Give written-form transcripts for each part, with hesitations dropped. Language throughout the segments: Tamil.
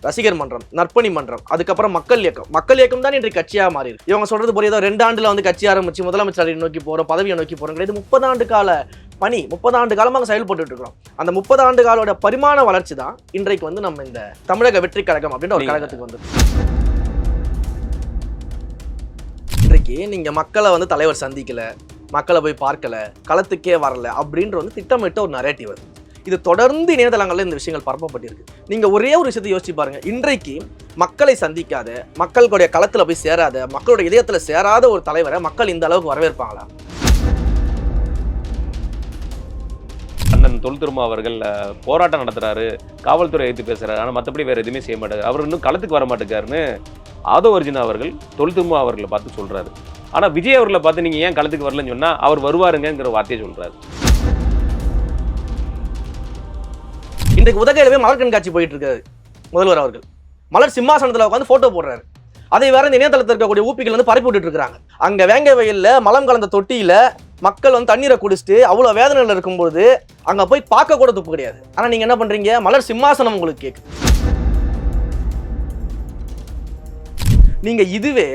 ரசிகர் மன்றம், நற்பணி மன்றம், அதுக்கப்புறம் மக்கள் இயக்கம். மக்கள் இயக்கம் தான் இன்றைக்கு கட்சியாக மாறி இருக்கு. இவங்க சொல்றது போல ஏதோ 2 ஆண்டுல வந்து கட்சி ஆரம்பிச்சு முதலமைச்சரை நோக்கி போறோம், பதவியை நோக்கி போறோம் கிடையாது. 30 ஆண்டு கால பணி, 30 ஆண்டு காலமாக செயல்பட்டு இருக்கிறோம். அந்த 30 ஆண்டு காலோட பரிமாண வளர்ச்சி தான் இன்றைக்கு வந்து நம்ம இந்த தமிழக வெற்றி கழகம் அப்படின்ற ஒரு கழகத்துக்கு வந்து இன்றைக்கு நீங்க மக்களை வந்து தலைவர் சந்திக்கல, மக்களை போய் பார்க்கல, களத்துக்கே வரல அப்படின்ற வந்து திட்டமிட்ட ஒரு நரேட்டிவ் அது. இது தொடர்ந்து இணையதளங்களில் இந்த விஷயங்கள் பரப்பப்பட்டிருக்கு. நீங்க ஒரே ஒரு விஷயத்தை யோசிச்சு பாருங்க. இன்றைக்கு மக்களை சந்திக்காத, மக்களுடைய களத்துல போய் சேராத, மக்களுடைய இதயத்துல சேராத ஒரு தலைவரை மக்கள் இந்த அளவுக்கு வரவேற்பாங்களா? அண்ணன் தொல் திருமா அவர்கள் போராட்டம் நடத்துறாரு, காவல்துறை எடுத்து பேசுறாரு, ஆனால் மற்றபடி வேற எதுவுமே செய்ய மாட்டாரு, அவர் இன்னும் களத்துக்கு வர மாட்டேங்காருன்னு ஆதவ அர்ஜுனா அவர்கள் தொல் திருமா அவர்களை பார்த்து சொல்றாரு. ஆனா விஜய் அவர்களை பார்த்து நீங்க ஏன் களத்துக்கு வரலன்னு சொன்னா அவர் வருவாருங்கிற வார்த்தையை சொல்றாரு. இன்றைக்கு உதகையிலவே மலர் கண்காட்சி போயிட்டு இருக்காரு முதல்வர் அவர்கள். மலர் சிம்மாசனத்தில் உட்காந்து போட்டோ போடுறாரு. அதை வேற இந்த இணையதளத்தில் இருக்கக்கூடிய ஊப்பிகள் வந்து பரப்பி விட்டுட்டு இருக்காங்க. அங்க வேங்க வயல்ல மலம் கலந்த தொட்டியில மக்கள் வந்து தண்ணீரை குடிச்சிட்டு அவ்வளவு வேதனையில் இருக்கும்போது அங்க போய் பார்க்க கூட துப்பு கிடையாது. ஆனா நீங்க என்ன பண்றீங்க? மலர் சிம்மாசனம் உங்களுக்கு கேட்குது. நீங்க இதுவே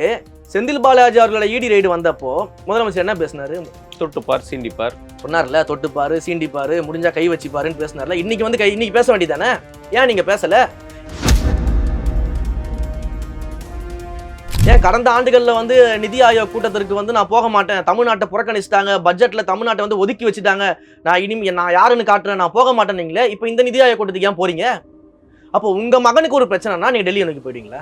செந்தில் பாலாஜி அவர்களை இடி ரைடு வந்தப்போ முதலமைச்சர் என்ன பேசினாரு? தொட்டுப்பார், சீண்டிப்பார் சொன்னார்ல, தொட்டுப்பாரு, சீண்டிப்பாரு, முடிஞ்சா கை வச்சுப்பாருன்னு பேசினார்ல. இன்னைக்கு வந்து இன்னைக்கு பேச வேண்டியதானே? ஏன் நீங்க பேசல? ஏன் கடந்த ஆண்டுகள்ல வந்து நிதி ஆயோக் கூட்டத்திற்கு வந்து நான் போக மாட்டேன், தமிழ்நாட்டை புறக்கணிச்சிட்டாங்க, பட்ஜெட்ல தமிழ்நாட்டை வந்து ஒதுக்கி வச்சுட்டாங்க, நான் யாருன்னு காட்டுறேன், நான் போக மாட்டேன் நீங்களே, இப்போ இந்த நிதி ஆயோக் கூட்டத்துக்கு ஏன் போறீங்க? அப்போ உங்க மகனுக்கு ஒரு பிரச்சனைனா நீங்க டெல்லியை நோக்கி போயிட்டீங்களா?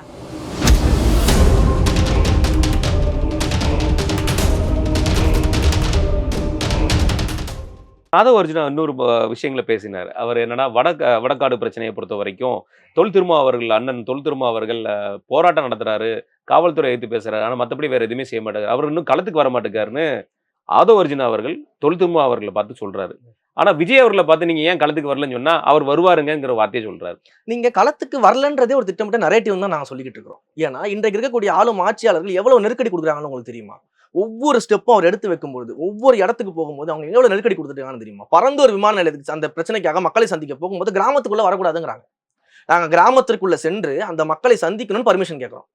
ஆதவ அர்ஜுனா இன்னொரு விஷயங்களை பேசினார். அவர் என்னன்னா வடக்காடு பிரச்சனையை பொறுத்த வரைக்கும் தொல் திருமா அவர்கள், அண்ணன் தொல் திருமா அவர்கள் போராட்டம் நடத்துறாரு, காவல்துறை எடுத்து பேசுறாரு, ஆனால் மற்றபடி வேற எதுவுமே செய்ய மாட்டாரு, அவர் இன்னும் களத்துக்கு வர மாட்டேங்காருன்னு ஆதவ அர்ஜுனா அவர்கள் தொல் திருமா அவர்களை பார்த்து சொல்றாரு. ஆனா விஜய் அவர்களை பார்த்து நீங்க ஏன் களத்துக்கு வரலன்னு சொன்னா அவர் வருவாருங்கிற வார்த்தையை சொல்றாரு. நீங்க களத்துக்கு வரலன்றதே ஒரு திட்டமிட்ட நரேட்டிவ் தான் நாங்க சொல்லிக்கிட்டு இருக்கிறோம். ஏன்னா இன்றைக்கு இருக்கக்கூடிய ஆளும் ஆட்சியாளர்கள் எவ்வளவு நெருக்கடி கொடுக்குறாங்கன்னு உங்களுக்கு தெரியுமா? ஒவ்வொரு ஸ்டெப்பும் அவர் எடுத்து வைக்கும்போது, ஒவ்வொரு இடத்துக்கு போகும்போது அவங்க எவ்வளவு நெருக்கடி கொடுத்துட்டாங்கன்னு தெரியுமா? பரந்தூர் விமான நிலையத்துக்கு அந்த பிரச்சனைக்காக மக்களை சந்திக்க போகும்போது கிராமத்துக்குள்ள வரக்கூடாதுங்கிறாங்க. நாங்க கிராமத்திற்குள்ள சென்று அந்த மக்களை சந்திக்கணும்னு பர்மிஷன் கேட்கிறோம்.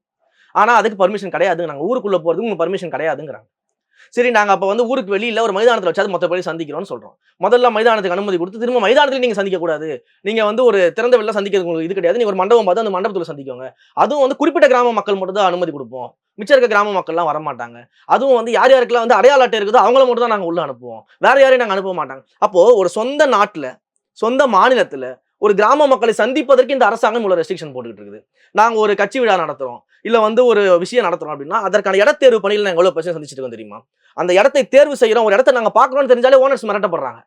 ஆனா அதுக்கு பர்மிஷன் கிடையாது, நாங்க ஊருக்குள்ள போறதுக்கு உங்களுக்கு பர்மிஷன் கிடையாதுங்கிறாங்க. சரி, நாங்க அப்ப வந்து ஊருக்கு வெளியில ஒரு மைதானத்தில் வச்சாது மொத்த பேரை சந்திக்கிறோம்னு சொல்றோம். முதல்ல மைதானத்துக்கு அனுமதி கொடுத்து திரும்ப மைதானத்துல நீங்க சந்திக்க கூடாது, நீங்க வந்து ஒரு திறந்த வெளியில சந்திக்கிறது உங்களுக்கு இது கிடையாது, நீங்க ஒரு மண்டபம் பார்த்து அந்த மண்டபத்துல சந்திக்கோங்க, அதுவும் வந்து குறிப்பிட்ட கிராம மக்கள் மட்டும் தான் அனுமதி கொடுப்போம், மிச்சம் இருக்க கிராம மக்கள்லாம் வரமாட்டாங்க, அதுவும் வந்து யார் யாருக்கெல்லாம் வந்து அடையாள அட்டை இருக்குதோ அவங்கள மட்டும் தான் நாங்க உள்ள அனுப்புவோம், வேற யாரையும் நாங்க அனுப்ப மாட்டாங்க. அப்போ ஒரு சொந்த நாட்டுல, சொந்த மாநிலத்துல ஒரு கிராம மக்களை சந்திப்பதற்கு இந்த அரசாங்கம் இவ்வளவு ரெஸ்ட்ரிக்ஷன் போட்டுக்கிட்டு இருக்குது. நாங்க ஒரு கட்சி விழா நடத்துறோம், இல்ல வந்து ஒரு விஷயம் நடத்துறோம் அப்படின்னா அதற்கான இடத்தேர்வு பணியில் நாங்க எவ்வளவு பிரச்சனை சந்திச்சுட்டு இருக்கோம் தெரியுமா? அந்த இடத்தை தேர்வு செய்யறோம், ஒரு இடத்தை நாங்க பாக்கணும்னு தெரிஞ்சாலே ஓனர்ஸ் மிரட்டப்படுறாங்க.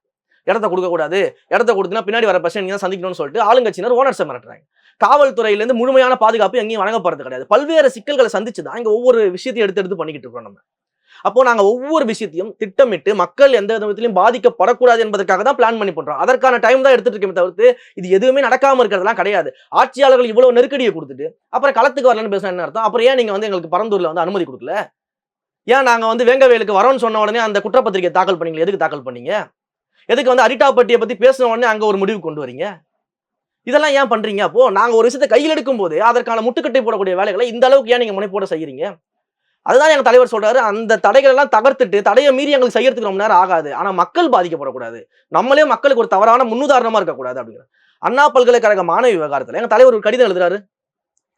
இடத்த கொடுக்க கூடாது, இடத்த கொடுத்தீங்கன்னா பின்னாடி வர பிரச்சனை நீங்க தான் சந்திக்கணும்னு சொல்லிட்டு ஆளுங்கட்சியினர் ஓனர்ஸை மிரட்டுறாங்க. காவல்துறையிலிருந்து முழுமையான பாதுகாப்பு எங்கேயும் வழங்கப்படுறது கிடையாது. பல்வேறு சிக்கல்களை சந்திச்சுதான் இங்க ஒவ்வொரு விஷயத்தையும் எடுத்து பண்ணிக்கிட்டு இருக்கோம் நம்ம. அப்போ நாங்க ஒவ்வொரு விஷயத்தையும் திட்டமிட்டு மக்கள் எந்த விதத்திலையும் பாதிக்கப்படக்கூடாது என்பதற்காக தான் பிளான் பண்ணி பண்றோம். அதற்கான டைம் தான் எடுத்துட்டு இருக்கே தவிர்த்து இது எதுவுமே நடக்காம இருக்கிறதெல்லாம் கிடையாது. ஆட்சியாளர்கள் இவ்வளவு நெருக்கடியை கொடுத்துட்டு அப்புறம் களத்துக்கு வரலன்னு பேசினா என்ன அர்த்தம்? அப்புறம் ஏன் நீங்க வந்து எங்களுக்கு பரந்தூர்ல வந்து அனுமதி கொடுக்கல? ஏன் நாங்க வந்து வேங்கவேலுக்கு வரோம்னு சொன்ன உடனே அந்த குற்றப்பத்திரிகை தாக்கல் பண்ணீங்க? எதுக்கு தாக்கல் பண்ணீங்க? எதுக்கு வந்து அரிட்டாப்பட்டியை பத்தி பேசின உடனே அங்க ஒரு முடிவு கொண்டு வரீங்க? இதெல்லாம் ஏன் பண்றீங்க? அப்போ நாங்க ஒரு விஷயத்தை கையில் எடுக்கும் போது அதற்கான முட்டுக்கட்டை போடக்கூடிய வேலைகளை இந்த அளவுக்கு ஏன் நீங்க முனைப்போட செய்யறீங்க? அதுதான் எங்க தலைவர் சொல்றாரு, அந்த தடைகள் எல்லாம் தகர்த்துட்டு தடையை மீறி எங்களுக்கு செய்யறதுக்கு ரொம்ப நேரம் ஆகாது, ஆனா மக்கள் பாதிக்கப்படக்கூடாது, நம்மளே மக்களுக்கு ஒரு தவறான முன்னுதாரணமா இருக்கக்கூடாது அப்படிங்கிற அண்ணா பல்கலைக்கழக மாணவி விவகாரத்துல எங்க தலைவர் ஒரு கடிதம் எழுதுறாரு.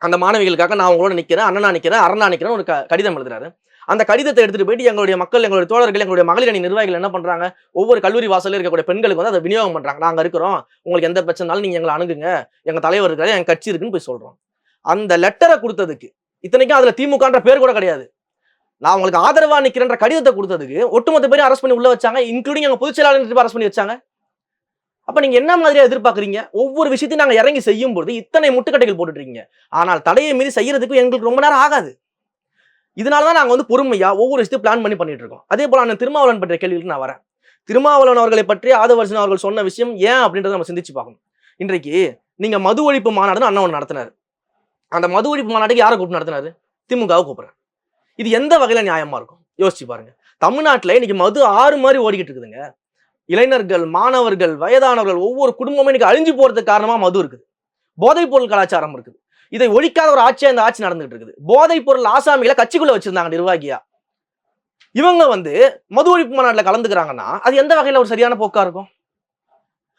அந்த மாணவிகளுக்காக நான் உங்களோட நிக்கிறேன், அண்ணனா நிக்கிறேன், அரணா நிக்கிறேன் ஒரு கடிதம் எழுதுறாரு. அந்த கடிதத்தை எடுத்துட்டு போயிட்டு எங்களுடைய மக்கள், எங்களுடைய தோழர்கள், எங்களுடைய மகளிர் அணி நிர்வாகிகள் என்ன பண்றாங்க? ஒவ்வொரு கல்லூரி வாசல்ல இருக்கக்கூடிய பெண்களுக்கு வந்து அதை விநியோகம் பண்றாங்க. நாங்க இருக்கிறோம், உங்களுக்கு எந்த பிரச்சனைனாலும் நீங்க எங்களை அணுகுங்க, எங்க தலைவர் இருக்காரு, எங்க கட்சி இருக்குன்னு போய் சொல்றோம். அந்த லெட்டரை கொடுத்ததுக்கு, இத்தனைக்கும் அதுல திமுகன்ற பேர் கூட கிடையாது, நான் உங்களுக்கு ஆதரவா நிக்கிறேன்ற கடிதத்தை கொடுத்ததுக்கு ஒட்டுமொத்த பேரையும் அரெஸ்ட் பண்ணி உள்ள வச்சாங்க, இன்க்ளூடிங் எங்க பொதுச் செயலாளர் அரெஸ்ட் பண்ணி வச்சாங்க. அப்ப நீங்க என்ன மாதிரியா எதிர்பார்க்கறீங்க? ஒவ்வொரு விஷயத்தையும் நாங்க இறங்கி செய்யும் போது இத்தனை முட்டுக்கட்டைகள் போட்டுட்டு இருக்கீங்க. ஆனால் தடையை மீறி செய்யறதுக்கு எங்களுக்கு ரொம்ப நேரம் ஆகாது. இதனாலதான் நாங்க வந்து பொறுமையா ஒவ்வொரு விஷயத்தையும் பிளான் பண்ணிட்டு இருக்கோம். அதே போல நான் திருமாவளவன் பற்றிய கேள்விக்கு நான் வரேன். திருமாவளவன் அவர்களை பற்றி ஆதவ அர்ஜுனா அவர்கள் சொன்ன விஷயம் ஏன் அப்படின்றத நம்ம சிந்திச்சு பார்க்கணும். இன்றைக்கு நீங்க மது ஒழிப்பு மாநாடுன்னு அண்ணன் நடத்தினாரு. அந்த மது ஒழிப்பு மாநாட்டுக்கு யாரை கூப்பிட்டு நடத்தினாரு? திமுகவை கூப்பிடுறாரு. இது எந்த வகையில நியாயமா இருக்கும்? யோசிச்சு பாருங்க. தமிழ்நாட்டுல இன்னைக்கு மது ஆறு மாதிரி ஓடிக்கிட்டு இருக்குதுங்க. இளைஞர்கள், மாணவர்கள், வயதானவர்கள் ஒவ்வொரு குடும்பமும் இன்னைக்கு அழிஞ்சு போறதுக்கு காரணமா மது இருக்குது. போதைப் பொருள் கலாச்சாரம் இருக்குது. இதை ஒழிக்காத ஒரு ஆட்சியா இந்த ஆட்சி நடந்துகிட்டு இருக்குது. போதைப் பொருள் ஆசாமிகளை கட்சிக்குள்ள வச்சிருந்தாங்க நிர்வாகியா. இவங்க வந்து மது ஒழிப்பு மாநாட்டுல கலந்துக்கிறாங்கன்னா அது எந்த வகையில ஒரு சரியான போக்கா இருக்கும்?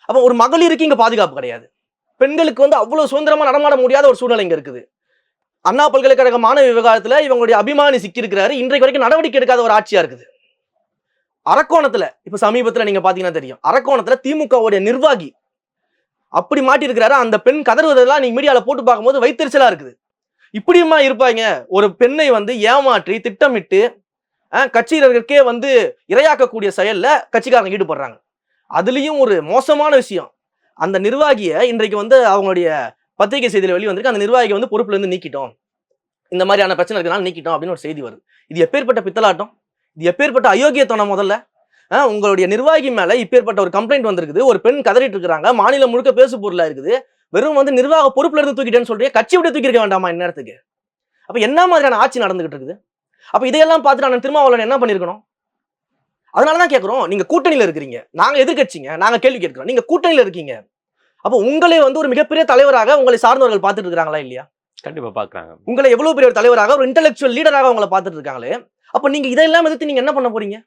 அப்ப ஒரு மகளிருக்கு இங்க பாதுகாப்பு கிடையாது. பெண்களுக்கு வந்து அவ்வளவு சுதந்திரமா நடமாட முடியாத ஒரு சூழ்நிலை இங்க இருக்குது. அண்ணா பல்கலைக்கழக மாணவ விவகாரத்துல இவங்களுடைய அபிமானி சிக்கி இருக்கிறாரு. இன்றைக்கு வரைக்கும் நடவடிக்கை எடுக்காத ஒரு ஆட்சியா இருக்குது. அரக்கோணத்துல இப்ப சமீபத்துல நீங்க பாத்தீங்கன்னா தெரியும், அரக்கோணத்துல திமுகவுடைய நிர்வாகி அப்படி மாட்டி இருக்கிறாரு. அந்த பெண் கதறுவதெல்லாம் நீங்க மீடியால போட்டு பார்க்கும்போது வைத்தறிச்சலா இருக்குது. இப்படியுமா இருப்பாங்க? ஒரு பெண்ணை வந்து ஏமாற்றி திட்டமிட்டு கட்சியினர்களுக்கே வந்து இரையாக்கக்கூடிய செயல்ல கட்சிக்காரங்க ஈடுபடுறாங்க. அதுலயும் ஒரு மோசமான விஷயம், அந்த நிர்வாகிய இன்றைக்கு வந்து அவங்களுடைய பத்திரிகை செய்தியில வெளியே வந்திருக்கு, அந்த நிர்வாகியை வந்து பொறுப்புல இருந்து நீக்கிட்டோம், இந்த மாதிரியான பிரச்சனை இருக்கனால நீக்கிட்டோம் அப்படின்னு ஒரு செய்தி வருது. இது எப்பேற்பட்ட பித்தலாட்டம், இது எப்பேற்பட்ட அயோக்கியத்தனம். முதல்ல உங்களுடைய நிர்வாகி மேல இப்பேற்பட்ட ஒரு கம்ப்ளைண்ட் வந்திருக்குது, ஒரு பெண் கதறிட்டு இருக்காங்க, மாநிலம் முழுக்க பேசு பொருளா இருக்குது, வெறும் வந்து நிர்வாக பொறுப்புல இருந்து தூக்கிட்டேன்னு சொல்றீங்க, கட்சி விட்டு தூக்கி இருக்க வேண்டாமா இந்நேரத்துக்கு? அப்ப என்ன மாதிரியான ஆட்சி நடந்துகிட்டு இருக்குது? அப்ப இதையெல்லாம் பார்த்துட்டு நான் திருமாவளவன் என்ன பண்ணிருக்கணும்? அதனாலதான் கேட்கிறோம், நீங்க கூட்டணியில இருக்கிறீங்க, நாங்க எதிர்க்கட்சிங்க, நாங்க கேள்வி கேட்கிறோம், நீங்க கூட்டணியில இருக்கீங்க. அப்ப உங்களே வந்து ஒரு மிகப்பெரிய தலைவராக உங்களை சார்ந்தவர்கள் பார்த்துட்டு இருக்காங்களா இல்லையா? கண்டிப்பா பாக்குறாங்க. உங்களை எவ்வளவு பெரிய ஒரு தலைவராக, ஒரு இன்டெலெக்சுவல் லீடராக உங்களை பார்த்துட்டு இருக்காங்களே, அப்ப நீங்க இதெல்லாம் எதிர்த்து நீங்க என்ன பண்ண போறீங்க?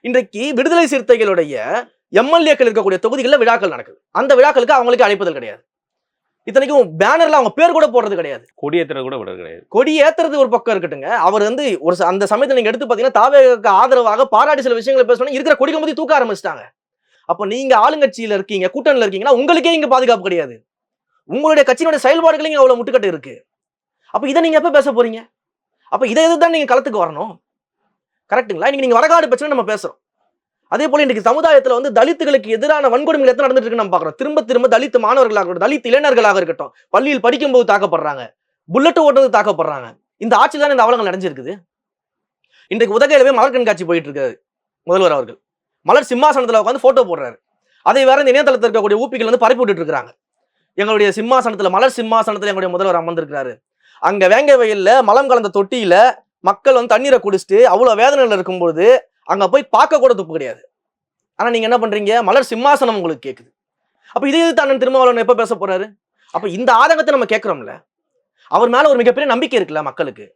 இன்றைக்கு விடுதலை சிறுத்தைகளுடைய எம்எல்ஏக்கள் இருக்கக்கூடிய தொகுதிகளில் விழாக்கள் நடக்குது. அந்த விழாக்களுக்கு அவங்களுக்கு அழைப்பதல் கிடையாது. இத்தனைக்கும் பேனர்ல அவங்க பேர் கூட போடுறது கிடையாது. கொடியேற்ற கூட விடுறது கிடையாது. கொடி ஏத்துறது ஒரு பக்கம் இருக்கட்டுங்க, அவர் வந்து ஒரு அந்த சமயத்தில் நீங்க எடுத்து பாத்தீங்கன்னா தாவேக்கு ஆதரவாக பாராட்டி சில விஷயங்களை பேசணும், இருக்கிற கொடி கம்பி தூக்க ஆரம்பிச்சிட்டாங்க. அப்ப நீங்க ஆளுங்கட்சியில இருக்கீங்க, கூட்டணியில இருக்கீங்கன்னா உங்களுக்கே இங்க பாதுகாப்பு கிடையாது. உங்களுடைய கட்சியினுடைய செயல்பாடுகளையும் அவ்வளவு முட்டுக்கட்டு இருக்கு. அப்ப இதை நீங்க எப்ப பேச போறீங்க? அப்ப இதை எதிர்த்து நீங்க களத்துக்கு வரணும். கரெக்ட்டுங்களா? இன்னைக்கு நீங்க வடகாடு பிரச்சனை நம்ம பேசுறோம். அதே போல இன்னைக்கு சமுதாயத்துல வந்து தலித்துகளுக்கு எதிரான வன்கொடுமைகள் எத்தனை நடந்துட்டு இருக்கு நம்ம பாக்குறோம். திரும்ப திரும்ப தலித் மாணவர்களாக இருக்கட்டும், தலித் இளைஞர்களாக இருக்கட்டும், பள்ளியில் படிக்கும் போது தாக்கப்படுறாங்க, புல்லட் ஓட்டுறது தாக்கப்படுறாங்க. இந்த ஆட்சியில் தான் இந்த அவலங்கள் நடந்திருக்குது. இன்றைக்கு உதகையிலவே மலர் கண்காட்சி போயிட்டு இருக்காரு முதல்வர் அவர்கள். மலர் சிம்மாசனத்துல உட்காந்து போட்டோ போடுறாரு. அதை வேற இந்த இணையதளத்தில் இருக்கக்கூடிய ஊப்பிகள் வந்து பரப்பி விட்டுட்டு இருக்காங்க. எங்களுடைய சிம்மாசனத்துல, மலர் சிம்மாசனத்துல எங்களுடைய முதல்வர் அமர்ந்திருக்கிறாரு. அங்க வேங்க வயல்ல மலம் கலந்த தொட்டியில மக்கள் வந்து தண்ணீரை குடிச்சிட்டு அவ்வளவு வேதனையில இருக்கும்போது அங்க போய் பார்க்க கூட துப்பு கிடையாது. ஆனா நீங்க என்ன பண்றீங்க? மலர் சிம்மாசனம் உங்களுக்கு கேக்குது. அப்ப இதே அண்ணன் திருமாவளவன் எப்ப பேச போறாரு? அப்ப இந்த ஆதங்கத்தை நம்ம கேட்கிறோம்ல, அவர் மேல ஒரு மிகப்பெரிய நம்பிக்கை இருக்குல்ல மக்களுக்கு.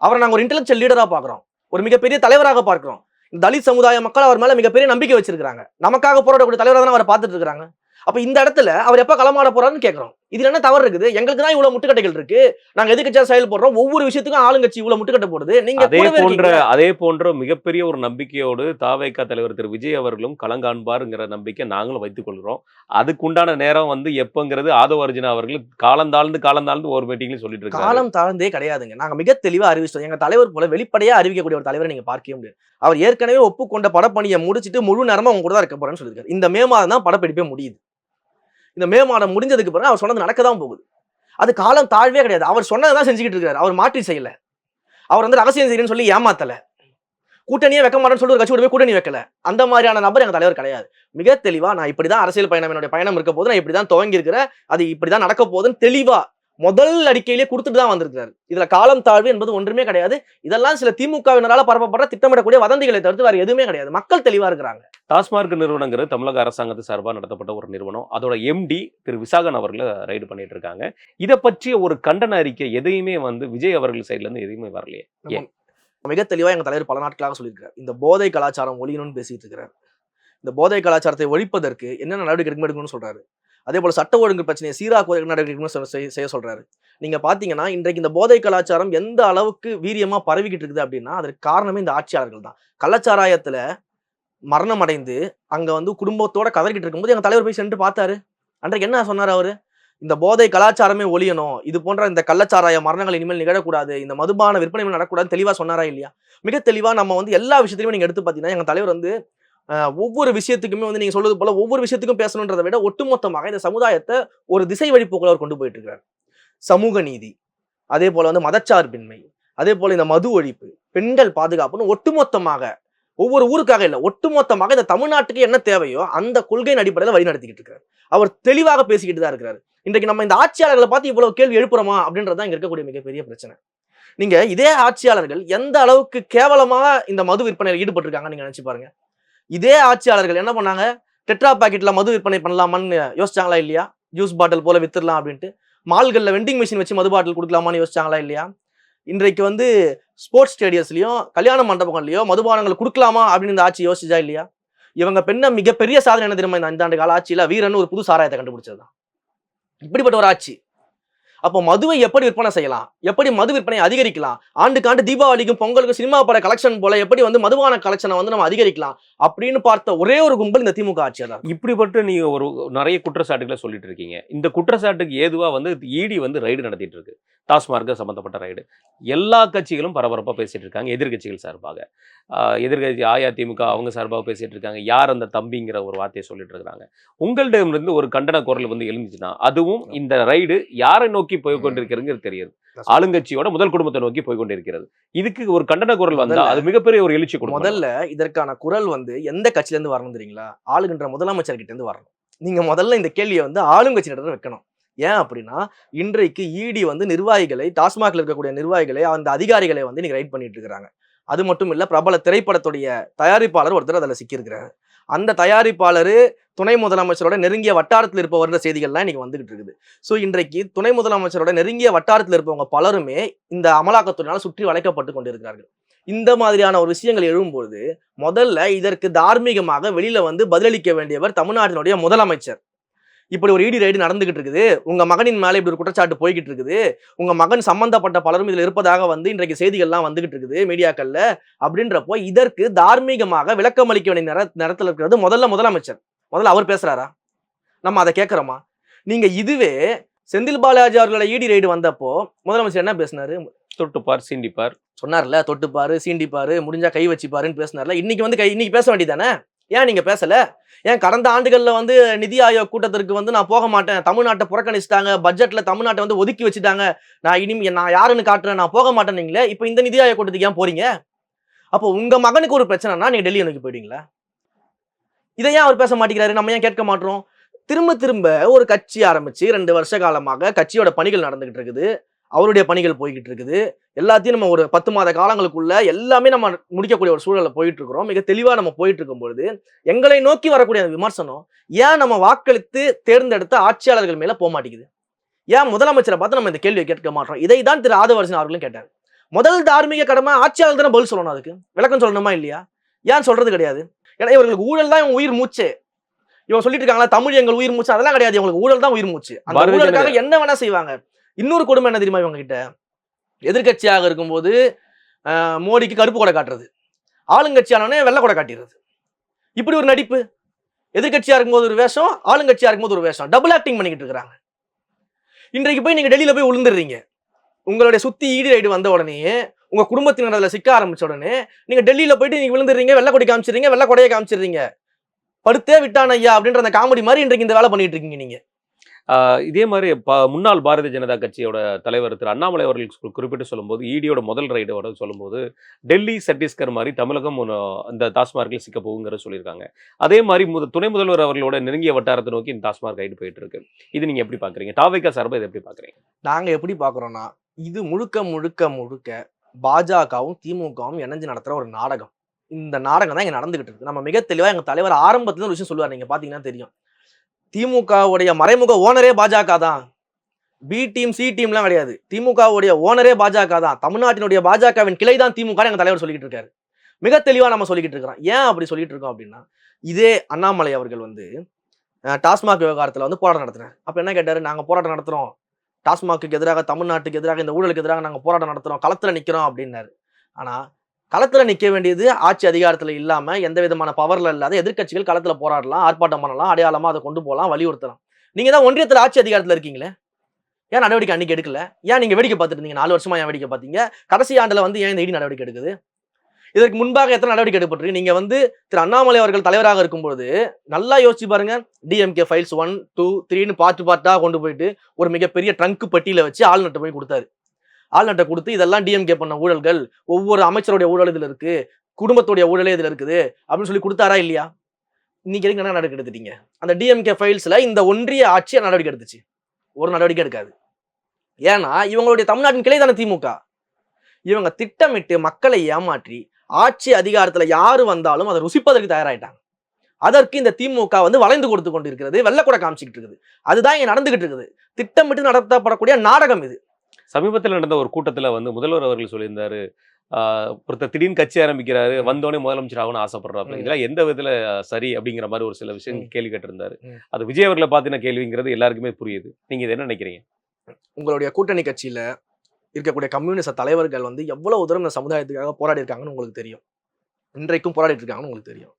அவரை நாங்க ஒரு இன்டெலெக்சுவல் லீடரா பாக்குறோம், ஒரு மிகப்பெரிய தலைவராக பார்க்கிறோம். தலித் சமுதாய மக்கள் அவர் மேல மிகப்பெரிய நம்பிக்கை வச்சிருக்காங்க. நமக்காக போராடக்கூடிய தலைவராக தான் அவரை பார்த்துட்டு இருக்காங்க. அப்ப இந்த இடத்துல அவர் எப்ப களமாட போறாருன்னு கேட்கிறோம். இதுல என்ன தவறு இருக்குது? எங்களுக்கு தான் இவ்வளவு முட்டுக்கட்டைகள் இருக்கு, நாங்க எதிர்க்கட்சியா செயல்படுறோம், ஒவ்வொரு விஷயத்துக்கும் ஆளுங்கட்சி இவ்வளவு முட்டுக்கட்டை போடுது. நீங்க அதே போன்ற மிகப்பெரிய ஒரு நம்பிக்கையோடு தாவேகா தலைவர் திரு விஜய் அவர்களும் களங்காண்பாருங்கிற நம்பிக்கை நாங்களும் வைத்துக் கொள்கிறோம். அதுக்குண்டான நேரம் வந்து எப்பங்கிறது ஆதவ அர்ஜுனா அவர்கள் காலந்தாழ்ந்து ஒரு மீட்டிங்ல சொல்லிட்டு இருக்காங்க. காலம் தாழ்ந்தே கிடையாதுங்க. நாங்க மிக தெளிவா அறிவிச்சோம். எங்க தலைவர் போல வெளிப்படையா அறிவிக்கக்கூடிய ஒரு தலைவரை நீங்க பார்க்கவே முடியாது. அவர் ஏற்கனவே ஒப்புக்கொண்ட படப்பணியை முடிச்சிட்டு முழு நேரமா அவங்க கூட தான் இருக்க போறேன்னு சொல்லியிருக்காரு. இந்த மே மாதம் தான் படப்பிடிப்பே முடியுது. இந்த மே மாதம் முடிஞ்சதுக்கு பிறகு அவர் சொன்னது நடக்க தான் போகுது. அது காலம் தாழ்வே கிடையாது. அவர் சொன்னதான் செஞ்சுக்கிட்டு இருக்காரு. அவர் மாற்றி செய்யல. அவர் வந்து ரகசியம் செய்யணும்னு சொல்லி ஏமாத்தல. கூட்டணியே வைக்க மாட்டேன்னு சொல்லி ஒரு கட்சி போய் கூட்டணி வைக்கல. அந்த மாதிரியான நபர் எங்க தலைவர் கிடையாது. மிக தெளிவா நான் இப்படிதான் அரசியல் பயணம், என்னுடைய பயணம் இருக்க போது, நான் இப்படிதான் துவங்கி இருக்கிறேன், அது இப்படிதான் நடக்க போகுதுன்னு தெளிவா முதல் அறிக்கையிலேயே கொடுத்துட்டு தான் வந்திருக்காரு. இதுல காலம் தாழ்வு என்பது ஒன்றுமே கிடையாது. இதெல்லாம் சில திமுகவினரால பரப்பப்படுற திட்டமிடக்கூடிய வதந்திகளை தவிர்த்து வேற எதுவுமே கிடையாது. மக்கள் தெளிவா இருக்கிறாங்க. டாஸ்மார்க் நிறுவனங்கிறது தமிழக அரசாங்கத்து சார்பாக நடத்தப்பட்ட ஒரு நிறுவனம். அதோட எம்டி திரு விசாகன் அவர்களை ரைடு பண்ணிட்டு இருக்காங்க. இதை பற்றிய ஒரு கண்டன அறிக்கை எதையுமே வந்து விஜய் அவர்கள் சைட்ல இருந்து எதுவுமே வரலையே. மிக தெளிவா எங்க தலைவர் பல நாட்களாக சொல்லியிருக்காரு, இந்த போதை கலாச்சாரம் ஒழியணும்னு பேசிட்டு இருக்கிறார். இந்த போதை கலாச்சாரத்தை ஒழிப்பதற்கு என்னென்ன நடவடிக்கை எடுக்கணும்னு சொல்றாரு. அதே போல சட்ட ஒழுங்கு பிரச்சனையை சீராக்குவதற்கு நடவடிக்கை செய்ய சொல்றாரு. நீங்க பாத்தீங்கன்னா இன்றைக்கு இந்த போதை கலாச்சாரம் எந்த அளவுக்கு வீரியமா பரவிக்கிட்டு இருக்குது அப்படின்னா அதற்கு காரணமே இந்த ஆட்சியாளர்கள் தான். கள்ளச்சாராயத்துல மரணம் அடைந்து அங்க வந்து குடும்பத்தோட கதறிக்கிட்டு இருக்கும்போது எங்க தலைவர் போய் சென்று பார்த்தாரு. அன்றைக்கு என்ன சொன்னார் அவரு? இந்த போதை கலாச்சாரமே ஒழியணும், இது போன்ற இந்த கள்ளச்சாராய மரணங்கள் இனிமேல் நிகழக்கூடாது, இந்த மதுபான விற்பனை நடக்கூடாது தெளிவா சொன்னாரா இல்லையா? மிக தெளிவா நம்ம வந்து எல்லா விஷயத்தையுமே நீங்க எடுத்து பாத்தீங்கன்னா எங்க தலைவர் வந்து ஒவ்வொரு விஷயத்துக்குமே வந்து நீங்க சொல்றது போல ஒவ்வொரு விஷயத்துக்கும் பேசணுன்றதை விட ஒட்டுமொத்தமாக இந்த சமுதாயத்தை ஒரு திசை வழிபோக்கில் அவர் கொண்டு போயிட்டு இருக்கிறார். சமூக நீதி, அதே போல வந்து மதச்சார்பின்மை, அதே போல இந்த மது ஒழிப்பு, பெண்கள் பாதுகாப்புன்னு ஒட்டுமொத்தமாக ஒவ்வொரு ஊருக்காக இல்லை, ஒட்டுமொத்தமாக இந்த தமிழ்நாட்டுக்கு என்ன தேவையோ அந்த கொள்கையின் அடிப்படையில் வழி நடத்திக்கிட்டு இருக்காரு. அவர் தெளிவாக பேசிக்கிட்டு தான் இருக்கிறாரு. இன்றைக்கு நம்ம இந்த ஆட்சியாளர்களை பார்த்து இவ்வளவு கேள்வி எழுப்புறோமா அப்படின்றதான் இங்க இருக்கக்கூடிய மிகப்பெரிய பிரச்சனை. நீங்க இதே ஆட்சியாளர்கள் எந்த அளவுக்கு கேவலமா இந்த மது விற்பனையில் ஈடுபட்டு இருக்காங்க நீங்க நினைச்சு பாருங்க. இதே ஆட்சியாளர்கள் என்ன பண்ணாங்க? டெட்ரா பாக்கெட்ல மது விற்பனை பண்ணலாமான்னு யோசிச்சாங்களா இல்லையா? ஜூஸ் பாட்டில் போல வித்துடலாம் அப்படின்ட்டு மால்களில் வெண்டிங் மிஷின் வச்சு மது பாட்டில் கொடுக்கலாமான்னு யோசிச்சாங்களா இல்லையா? இன்றைக்கு வந்து ஸ்போர்ட்ஸ் ஸ்டேடியம்ஸ்லயும் கல்யாண மண்டபங்கள்லயோ மதுபானங்கள் கொடுக்கலாமா அப்படின்னு இந்த ஆட்சி யோசிச்சா இல்லையா? இவங்க பெண்ண மிகப்பெரிய சாதனை என்ன தெரியுமா? இந்த 5 ஆண்டு கால ஆட்சியில வீரன் ஒரு புது சாராயத்தை கண்டுபிடிச்சதுதான். இப்படிப்பட்ட ஒரு ஆட்சி. அப்போ மதுவை எப்படி விற்பனை செய்யலாம், எப்படி மது விற்பனை அதிகரிக்கலாம், ஆண்டுக்கு ஆண்டு தீபாவளிக்கும் பொங்கலுக்கும் சினிமா பட கலெக்ஷன் போல எப்படி வந்து மதுபான கலெக்ஷனை வந்து நம்ம அதிகரிக்கலாம் அப்படின்னு பார்த்த ஒரே ஒரு கும்பல் இந்த திமுக ஆட்சியா தான். இப்படிப்பட்ட நீங்க ஒரு நிறைய குற்றச்சாட்டுகளை சொல்லிட்டு இருக்கீங்க. இந்த குற்றச்சாட்டுக்கு ஏதுவா வந்து இடி வந்து ரைடு நடத்திட்டு இருக்கு. டாஸ்மார்க் சம்பந்தப்பட்ட ரைடு. எல்லா கட்சிகளும் பரபரப்பா பேசிட்டு இருக்காங்க. எதிர்க்கட்சிகள் சார்பாக. எதிர்க்கட்சி அதிமுக அவங்க சார்பாக பேசிட்டு இருக்காங்க. யார் அந்த தம்பிங்கிற ஒரு வார்த்தையை சொல்லிட்டு இருக்காங்க. உங்களிடமிருந்து ஒரு கண்டன குரல் வந்து எழுந்துச்சுன்னா அதுவும் இந்த ரைடு யாரை நோக்கி போய் கொண்டிருக்கிறது தெரியுது. ஆளுங்கட்சியோட முதல் குடும்பத்தை நோக்கி போய் கொண்டிருக்கிறது. இதுக்கு ஒரு கண்டன குரல் வந்தா அது மிகப்பெரிய ஒரு எழுச்சி கொடுக்கும். முதல்ல இதற்கான குரல் வந்து எந்த கட்சியில இருந்து வரணும் தெரியுங்களா? ஆளுகின்ற முதலமைச்சர் கிட்ட இருந்து வரணும். நீங்க முதல்ல இந்த கேள்வியை வந்து ஆளுங்கட்சியினர் வைக்கணும். ஏன் அப்படின்னா இன்றைக்கு இடி வந்து நிர்வாகிகளை, டாஸ்மாக்ல இருக்கக்கூடிய நிர்வாகிகளை, அந்த அதிகாரிகளை வந்து நீங்க ரைட் பண்ணிட்டு இருக்காங்க. அது மட்டும் இல்ல, பிரபல திரைப்படத்துடைய தயாரிப்பாளர் ஒருத்தர் அதில் சிக்கியிருக்கிறாரு. அந்த தயாரிப்பாளர் துணை முதலமைச்சரோட நெருங்கிய வட்டாரத்தில் இருப்பவர்ன்ற செய்திகள்லாம் இன்னைக்கு வந்துகிட்டு இருக்குது. ஸோ இன்றைக்கு துணை முதலமைச்சரோட நெருங்கிய வட்டாரத்தில் இருப்பவங்க பலருமே இந்த அமலாக்கத்துறையினால் சுற்றி வளைக்கப்பட்டு கொண்டிருக்கிறார்கள். இந்த மாதிரியான ஒரு விஷயங்கள் எழும்பொழுது முதல்ல இதற்கு தார்மீகமாக வெளியில வந்து பதிலளிக்க வேண்டியவர் தமிழ்நாட்டினுடைய முதலமைச்சர். இப்படி ஒரு இடி ரைடு நடந்துகிட்டு இருக்குது, உங்க மகனின் மேலே இப்படி ஒரு குற்றச்சாட்டு போய்கிட்டு இருக்குது, உங்க மகன் சம்பந்தப்பட்ட பலரும் இதுல இருப்பதாக வந்து இன்றைக்கு செய்திகள்லாம் வந்துகிட்டு இருக்குது மீடியாக்கள்ல. அப்படின்றப்போ இதற்கு தார்மீகமாக விளக்கம் அளிக்க வேண்டிய நேரத்தில் இருக்கிறது முதல்ல முதலமைச்சர். முதல்ல அவர் பேசுறாரா? நம்ம அதை கேட்கிறோமா? நீங்க இதுவே செந்தில் பாலாஜி அவர்களை இடி ரைடு வந்தப்போ முதலமைச்சர் என்ன பேசினாரு? தொட்டுப்பார், சீண்டிப்பார் சொன்னார்ல, தொட்டுப்பாரு, சீண்டிப்பாரு, முடிஞ்சா கை வச்சுப்பாருன்னு பேசினார்ல. இன்னைக்கு வந்து இன்னைக்கு பேச வேண்டியதானே? ஏன் நீங்க பேசல? ஏன் கடந்த ஆண்டுகள்ல வந்து நிதி ஆயோக் கூட்டத்திற்கு வந்து நான் போக மாட்டேன், தமிழ்நாட்டை புறக்கணிச்சிட்டாங்க, பட்ஜெட்ல தமிழ்நாட்டை வந்து ஒதுக்கி வச்சுட்டாங்க, நான் யாருன்னு காட்டுறேன், நான் போக மாட்டேன் நீங்களே, இப்ப இந்த நிதி ஆயோக் கூட்டத்துக்கு ஏன் போறீங்க? அப்போ உங்க மகனுக்கு ஒரு பிரச்சனைனா நீங்க டெல்லியை நோக்கி போயிடுவீங்களா? இதை ஏன் அவர் பேச மாட்டேங்கிறாரு? நம்ம ஏன் கேட்க மாட்டோம்? திரும்ப திரும்ப ஒரு கட்சி ஆரம்பிச்சு 2 வருஷ காலமாக கட்சியோட பணிகள் நடந்துகிட்டு இருக்குது, அவருடைய பணிகள் போய்கிட்டு இருக்குது. எல்லாத்தையும் நம்ம ஒரு 10 மாத காலங்களுக்குள்ள எல்லாமே நம்ம முடிக்கக்கூடிய ஒரு சூழல்ல போயிட்டு இருக்கிறோம். மிக தெளிவா நம்ம போயிட்டு இருக்கும் பொழுது எங்களை நோக்கி வரக்கூடிய விமர்சனம் ஏன் நம்ம வாக்களித்து தேர்ந்தெடுத்த ஆட்சியாளர்கள் மேல போக மாட்டேங்குது? ஏன் முதலமைச்சரை பார்த்து நம்ம இந்த கேள்வியை கேட்க மாட்டோம்? இதை தான் திரு ஆதவர்சன் அவர்களும் கேட்டார். முதல் தார்மீக கடமை ஆட்சியாளர் தானே பதில் சொல்லணும், அதுக்கு விளக்கம் சொல்லணுமா இல்லையா? ஏன் சொல்றது கிடையாது? ஏன்னா இவர்களுக்கு ஊழல் தான் இவங்க உயிர் மூச்சு. இவங்க சொல்லிட்டு இருக்காங்களா தமிழ் எங்கள் உயிர் மூச்சு, அதெல்லாம் கிடையாது. இவங்களுக்கு ஊழல் தான் உயிர் மூச்சு. அந்த ஊழலுக்காக என்ன வேணா செய்வாங்க. இன்னொரு கொடுமை என்ன தெரியுமா இவங்க கிட்ட? எதிர்கட்சியாக இருக்கும்போது மோடிக்கு கருப்பு கொடை காட்டுறது, ஆளுங்கட்சியானே வெள்ளை கொடை காட்டிடுறது. இப்படி ஒரு நடிப்பு. எதிர்கட்சியா இருக்கும்போது ஒரு வேஷம், ஆளுங்கட்சியா இருக்கும்போது ஒரு வேஷம். டபுள் ஆக்டிங் பண்ணிக்கிட்டு இருக்கிறாங்க. இன்றைக்கு போய் நீங்க டெல்லியில போய் விழுந்துடுறீங்க. உங்களுடைய சுத்தி இடி ரைடு வந்த உடனே, உங்க குடும்பத்தினர் அதில் சிக்க ஆரம்பிச்ச உடனே நீங்க டெல்லியில போயிட்டு நீங்க விழுந்துடுறீங்க, வெள்ளை கொடி காமிச்சிடுறீங்க, வெள்ளை கொடையை காமிச்சிடுறீங்க. படுத்தே விட்டான் ஐயா அப்படின்ற அந்த காமெடி மாதிரி இன்றைக்கு இந்த வேலை பண்ணிட்டு இருக்கீங்க நீங்க. இதே மாதிரி முன்னாள் பாரதிய ஜனதா கட்சியோட தலைவர் திரு அண்ணாமலை அவர்கள் குறிப்பிட்டு சொல்லும்போது இடியோட முதல் ரைடோட சொல்லும்போது டெல்லி, சத்தீஸ்கர் மாதிரி தமிழகம் இந்த டாஸ்மார்க்கில் சிக்க போகுங்கிற சொல்லியிருக்காங்க. அதே மாதிரி துணை முதல்வர் அவர்களோட நெருங்கிய வட்டாரத்தை நோக்கி இந்த டாஸ்மார்க் ரைடு போயிட்டு இருக்கு. இது நீங்க எப்படி பாக்குறீங்க? தாவேகா சார்பா இதை எப்படி பாக்குறீங்க? நாங்க எப்படி பாக்குறோம்னா, இது முழுக்க முழுக்க முழுக்க பாஜகவும் திமுகவும் இணைஞ்சு நடத்துற ஒரு நாடகம். இந்த நாடகம் தான் இங்க நடந்துகிட்டு இருக்கு. நம்ம மிக தெளிவா எங்க தலைவர் ஆரம்பத்துல ஒரு விஷயம் சொல்லுவார், நீங்க பாத்தீங்கன்னா தெரியும். திமுகவுடைய மறைமுக ஓனரே பாஜக தான். பி டீம் சி டீம்லாம் கிடையாது. திமுகவுடைய ஓனரே பாஜக தான். தமிழ்நாட்டினுடைய பாஜகவின் கிளை தான் திமுக எங்க தலைவர் சொல்லிட்டு இருக்காரு. மிக தெளிவா நம்ம சொல்லிக்கிட்டு இருக்கிறோம். ஏன் அப்படி சொல்லிட்டு இருக்கோம் அப்படின்னா, இதே அண்ணாமலை அவர்கள் வந்து டாஸ்மாக் விவகாரத்துல வந்து போராட்டம் நடத்தினார். அப்ப என்ன கேட்டாரு? நாங்க போராட்டம் நடத்துறோம், டாஸ்மாக்கு எதிராக, தமிழ்நாட்டுக்கு எதிராக, இந்த ஊழலுக்கு எதிராக நாங்க போராட்டம் நடத்துறோம், களத்துல நிக்கிறோம் அப்படின்னாரு. ஆனா களத்துல நிக்க வேண்டியது ஆட்சி அதிகாரத்துல இல்லாம எந்த விதமான பவர்ல இல்லாத எதிர்க்கட்சிகள் களத்துல போராடலாம், ஆர்ப்பாட்டம் பண்ணலாம், அடையாளமா அதை கொண்டு போகலாம், வலியுறுத்தலாம். நீங்க தான் ஒன்றியத்துல ஆட்சி அதிகாரத்துல இருக்கீங்களே, ஏன் நடவடிக்கை அன்னைக்கு எடுக்கல? ஏன் நீங்க வேடிக்கை பார்த்துட்டு இருந்தீங்க? 4 வருஷமா ஏன் வேடிக்கை பார்த்தீங்க? கடைசி ஆண்டுல வந்து ஏன் இந்த இடி நடவடிக்கை எடுக்குது? இதற்கு முன்பாக எத்தனை நடவடிக்கை எடுக்கப்பட்டிருக்கு? நீங்க வந்து திரு அண்ணாமலை அவர்கள் தலைவராக இருக்கும்போது நல்லா யோசிச்சு பாருங்க. டிஎம்கே ஃபைல்ஸ் 1, 2, 3ன்னு பார்ட்டா கொண்டு போயிட்டு ஒரு மிகப்பெரிய ட்ரங்க் பெட்டியில வச்சு ஆளுநர்கிட்ட போய் கொடுத்தாரு. ஆளுநர்கிட்ட கொடுத்து இதெல்லாம் டிஎம்கே பண்ண ஊழல்கள், ஒவ்வொரு அமைச்சருடைய ஊழல் இதுல இருக்கு, குடும்பத்துடைய ஊழலே இதுல இருக்குது அப்படின்னு சொல்லி கொடுத்தாரா இல்லையா? இன்னைக்கு என்ன நடவடிக்கை எடுத்துட்டீங்க? அந்த டிஎம்கே ஃபைல்ஸ்ல இந்த ஒன்றிய ஆட்சி நடவடிக்கை எடுத்துச்சு? ஒரு நடவடிக்கை எடுக்காது. ஏன்னா இவங்களுடைய தமிழ்நாட்டின் கிளை தானே திமுக. இவங்க திட்டமிட்டு மக்களை ஏமாற்றி ஆட்சி அதிகாரத்துல யாரு வந்தாலும் அதை ருசிப்பதற்கு தயாராயிட்டாங்க. அதற்கு இந்த திமுக வந்து வளைந்து கொடுத்து கொண்டிருக்கிறது, வெள்ளக்கூட காமிச்சிக்கிட்டு இருக்குது. அதுதான் இங்க நடந்துகிட்டு இருக்குது. திட்டமிட்டு நடத்தப்படக்கூடிய நாடகம் இது. சமீபத்தில் நடந்த ஒரு கூட்டத்துல வந்து முதல்வர் அவர்கள் சொல்லியிருந்தாரு, ஒருத்தர் திடீர்னு கட்சி ஆரம்பிக்கிறாரு, வந்தோடனே முதலமைச்சர் ஆகணும்னு ஆசைப்படுறாரு. ம். இதெல்லாம் எந்த விதத்துல சரி அப்படிங்கிற மாதிரி ஒரு சில விஷயம் ம். கேள்வி கேட்டிருந்தாரு. ம். அது விஜய் அவர்களை பார்த்தின கேள்விங்கிறது எல்லாருக்குமே புரியுது. நீங்க இதை என்ன நினைக்கிறீங்க? உங்களுடைய கூட்டணி கட்சியில இருக்கக்கூடிய கம்யூனிஸ்ட் தலைவர்கள் வந்து எவ்வளவு தூரம் இந்த சமுதாயத்துக்காக போராடி இருக்காங்கன்னு உங்களுக்கு தெரியும். இன்றைக்கும் போராடிட்டு இருக்காங்கன்னு உங்களுக்கு தெரியும்.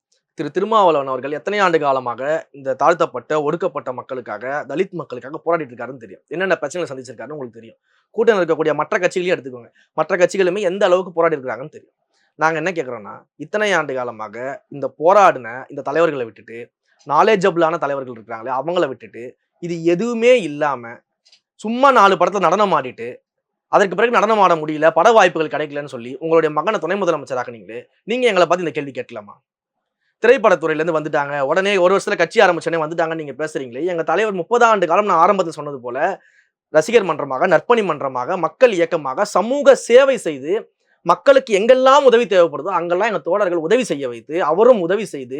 திருமாவளவன் அவர்கள் எத்தனை ஆண்டு காலமாக இந்த தாழ்த்தப்பட்ட, ஒடுக்கப்பட்ட மக்களுக்காக, தலித் மக்களுக்காக போராடிட்டு இருக்காருன்னு தெரியும். என்னென்ன பிரச்சனைகளை சந்திச்சிருக்காருன்னு உங்களுக்கு தெரியும். கூட்டணியில் இருக்கக்கூடிய மற்ற கட்சிகளையும் எடுத்துக்கோங்க. மற்ற கட்சிகளுமே எந்த அளவுக்கு போராடி இருக்காங்கன்னு தெரியும். நாங்க என்ன கேட்கிறோம்னா, இத்தனை ஆண்டு காலமாக இந்த போராடின இந்த தலைவர்களை விட்டுட்டு, நாலேஜபிளான தலைவர்கள் இருக்கிறாங்களே அவங்கள விட்டுட்டு, இது எதுவுமே இல்லாம சும்மா 4 படத்துல நடனம் ஆடிட்டு, அதற்கு பிறகு நடனம் ஆட முடியல, பட வாய்ப்புகள் கிடைக்கலன்னு சொல்லி உங்களுடைய மகனை துணை முதலமைச்சராக்குனீங்களே, நீங்க எங்களை பார்த்து இந்த கேள்வி கேட்கலாமா? திரைப்படத்துறையில இருந்து வந்துட்டாங்க, உடனே ஒரு வருஷத்துல கட்சி ஆரம்பிச்சோடனே வந்துட்டாங்கன்னு நீங்க பேசுறீங்களே, எங்க தலைவர் 30 ஆண்டு காலம் நான் ஆரம்பத்தில் சொன்னது போல ரசிகர் மன்றமாக, நற்பணி மன்றமாக, மக்கள் இயக்கமாக சமூக சேவை செய்து மக்களுக்கு எங்கெல்லாம் உதவி தேவைப்படுதோ அங்கெல்லாம் எங்க தோழர்கள் உதவி செய்ய வைத்து, அவரும் உதவி செய்து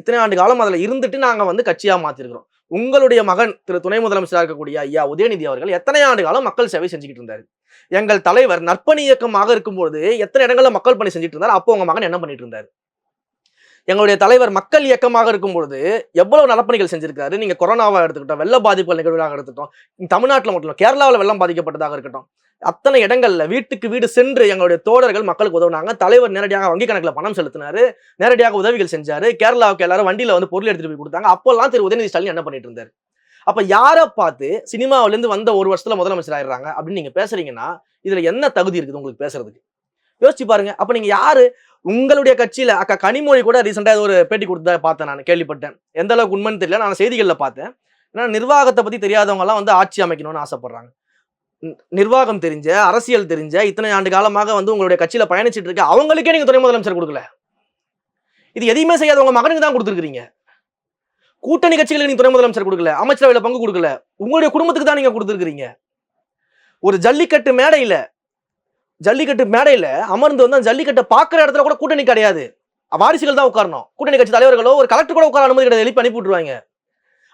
இத்தனை ஆண்டு காலம் அதுல இருந்துட்டு நாங்க வந்து கட்சியா மாத்திருக்கிறோம். உங்களுடைய மகன் துணை முதலமைச்சராக இருக்கக்கூடிய ஐயா உதயநிதி அவர்கள் எத்தனை ஆண்டு காலம் மக்கள் சேவை செஞ்சுக்கிட்டு இருந்தாரு. எங்கள் தலைவர் நற்பணி இயக்கமாக இருக்கும்போது எத்தனை இடங்கள்ல மக்கள் பணி செஞ்சுட்டு இருந்தாரு. அப்போ உங்க மகன் என்ன பண்ணிட்டு இருந்தாரு? எங்களுடைய தலைவர் மக்கள் இயக்கமாக இருக்கும் பொழுது எவ்வளவு நலப்பணிகள் செஞ்சிருக்காரு. நீங்க கொரோனாவை எடுத்துக்கிட்டோம், வெள்ள பாதிப்புகள் நிகழ்வாக எடுத்துட்டோம், தமிழ்நாட்டில் மட்டும் கேரளாவில் வெள்ளம் பாதிக்கப்பட்டதாக இருக்கட்டும், அத்தனை இடங்கள்ல வீட்டுக்கு வீடு சென்று எங்களுடைய தோழர்கள் மக்களுக்கு உதவுனாங்க. தலைவர் நேரடியாக வங்கி கணக்குல பணம் செலுத்தினாரு, நேரடியாக உதவிகள் செஞ்சாரு. கேரளாவுக்கு எல்லாரும் வண்டியில வந்து பொருள் எடுத்துட்டு போய் கொடுத்தாங்க. அப்பெல்லாம் திரு உதயநிதி ஸ்டாலின் என்ன பண்ணிட்டு இருந்தாரு? அப்ப யாரை பார்த்து சினிமாவில இருந்து வந்த ஒரு வருஷத்துல முதலமைச்சர் ஆயிடுறாங்க அப்படின்னு நீங்க பேசுறீங்கன்னா, இதுல என்ன தகுதி இருக்குது உங்களுக்கு பேசுறதுக்கு? யோசிச்சு பாருங்க. அப்ப நீங்க யாரு? உங்களுடைய கட்சியில அக்கா கனிமொழி கூட ரீசெண்டா ஒரு பேட்டி கொடுத்தா பார்த்தேன், நான் கேள்விப்பட்டேன். எந்த அளவுக்கு உண்மைன்னு தெரியல, நான் செய்திகள்ல பார்த்தேன். ஏன்னா நிர்வாகத்தை பத்தி தெரியாதவங்க எல்லாம் வந்து ஆட்சி அமைக்கணும்னு ஆசைப்படுறாங்க. நிர்வாகம் தெரிஞ்ச, அரசியல் தெரிஞ்ச, இத்தனை ஆண்டு காலமாக வந்து உங்களுடைய கட்சியில பயணிச்சிட்டு இருக்க அவங்களுக்கே நீங்க துணை முதலமைச்சர் கொடுக்கல. இது எதையுமே செய்யாத உங்க மகனுக்கு தான் கொடுத்துருக்கீங்க. கூட்டணி கட்சிகளுக்கு நீங்க துணை முதலமைச்சர் கொடுக்கல, அமைச்சரவையில பங்கு கொடுக்கல, உங்களுடைய குடும்பத்துக்கு தான் நீங்க கொடுத்துருக்கீங்க. ஒரு ஜல்லிக்கட்டு மேடையில அமர்ந்து வந்து ஜல்லிக்கட்டை பாக்குற இடத்துல கூட கூட்டணி கிடையாது, வாரிசுகள் தான் உட்காரணும். கூட்டணி கட்சி தலைவர்களோ ஒரு கலெக்டர் கூட உட்கார அனுமதி கிடையாது, எழுப்பி அனுப்பி விட்டுருவாங்க.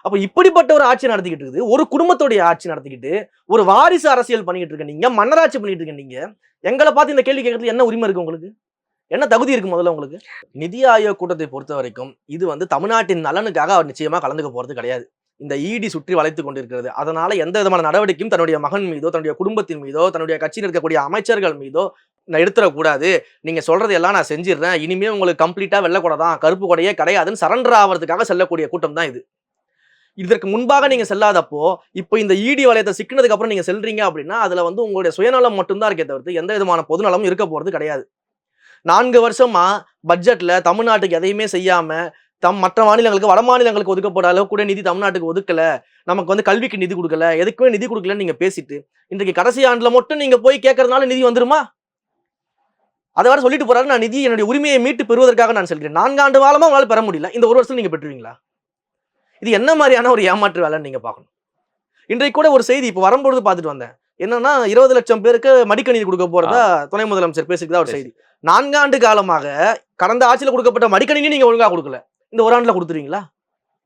அப்ப இப்படிப்பட்ட ஒரு ஆட்சி நடத்திக்கிட்டு இருக்குது, ஒரு குடும்பத்துடைய ஆட்சி நடத்திக்கிட்டு ஒரு வாரிசு அரசியல் பண்ணிக்கிட்டு இருக்க நீங்க, மன்னராட்சி பண்ணிட்டு இருக்க நீங்க, எங்களை பார்த்து இந்த கேள்வி கேட்கறது என்ன உரிமை இருக்கு உங்களுக்கு? என்ன தகுதி இருக்கு முதல்ல உங்களுக்கு? நிதி ஆயோக் கூட்டத்தை பொறுத்த வரைக்கும் இது வந்து தமிழ்நாட்டின் நலனுக்காக அவர் நிச்சயமா கலந்துக்க போறது கிடையாது. இந்த இடி சுற்றி வளைத்துக் கொண்டிருக்கிறது. அதனால எந்த விதமான நடவடிக்கையும் தன்னுடைய மகன் மீதோ, தன்னுடைய குடும்பத்தின் மீதோ, தன்னுடைய கட்சியில் இருக்கக்கூடிய அமைச்சர்கள் மீதோ நான் எடுத்துடக்கூடாது. நீங்க சொல்றது எல்லாம் நான் செஞ்சிடுறேன், இனிமே உங்களுக்கு கம்ப்ளீட்டா வெள்ளை தான், கருப்பு கொடையே கிடையாதுன்னு சரண்டர் ஆகிறதுக்காக செல்லக்கூடிய கூட்டம் தான் இது. இதற்கு முன்பாக நீங்க செல்லாதப்போ இப்போ இந்த இடி வளையத்தை சிக்கினதுக்கு அப்புறம் நீங்க செல்றீங்க அப்படின்னா அதுல வந்து உங்களுடைய சுயநலம் மட்டும்தான் இருக்கே தவிர்த்து எந்த விதமான பொதுநலமும் இருக்க போறது கிடையாது. 4 வருஷமா பட்ஜெட்ல தமிழ்நாட்டுக்கு எதையுமே செய்யாம மற்ற மாநிலங்களுக்கு, வட மாநிலங்களுக்கு ஒதுக்கப்பட அளவு கூட நிதி தமிழ்நாட்டுக்கு ஒதுக்கல, நமக்கு வந்து கல்விக்கு நிதி கொடுக்கல, எதுக்குமே நிதி கொடுக்கலன்னு நீங்க பேசிட்டு இன்றைக்கு கடைசி ஆண்டுல மட்டும் நீங்க போய் கேட்கறதுனால நிதி வந்துருமா? அதை வர சொல்லிட்டு போறாரு, நான் நிதி என்னுடைய உரிமையை மீட்டு பெறுவதற்காக நான் செல்கிறேன். 4 ஆண்டு காலமா உங்களால பெற முடியல, இந்த ஒரு வருஷத்துல நீங்க பெற்றுவீங்களா? இது என்ன மாதிரியான ஒரு ஏமாற்று வேலைன்னு நீங்க பார்க்கணும். இன்றைக்கு கூட ஒரு செய்தி இப்போ வரும்போது பார்த்துட்டு வந்தேன். என்னன்னா 20 லட்சம் பேருக்கு மடிக்கணினி கொடுக்க போறதா துணை முதலமைச்சர் பேசிக்கிறதா ஒரு செய்தி. 4 ஆண்டு காலமாக கடந்த ஆட்சியில் கொடுக்கப்பட்ட மடிக்கணினி நீங்க ஒழுங்கா கொடுக்கல, இந்த ஒரு ஆண்டுல கொடுத்துருவீங்களா?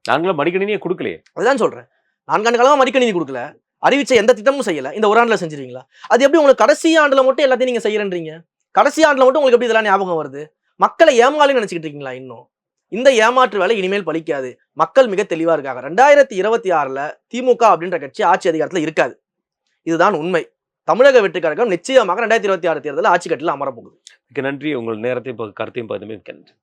நாங்களும் மடிக்கணினியே கொடுக்கலையே. அதுதான் சொல்றேன். 4 ஆண்டு காலமா மடிக்கணினி கொடுக்கல, அறிவிச்ச எந்த திட்டமும் செய்யல, இந்த ஒரு ஆண்டுல செஞ்சிருவீங்களா? அது எப்படி உங்களுக்கு கடைசி ஆண்டுல மட்டும் எல்லாத்தையும் நீங்க செய்யறீங்க? கடைசி ஆண்டுல மட்டும் உங்களுக்கு எப்படி இதெல்லாம் ஞாபகம் வருது? மக்களை ஏமாளின்னு நினைச்சுக்கிட்டு இருக்கீங்களா? இன்னும் இந்த ஏமாற்று வேலை இனிமேல் பலிக்காது. மக்கள் மிக தெளிவா இருக்காங்க. 2026ல திமுக அப்படின்ற கட்சி ஆட்சி அதிகாரத்துல இருக்காது. இதுதான் உண்மை. தமிழக வெற்றி கழகம் நிச்சயமாக 2026 தேர்தலில் ஆட்சி கட்டில அமரப்போகுது. நன்றி. உங்கள் நேரத்தையும் கருத்தையும் பகிர்ந்தமைக்கு நன்றி.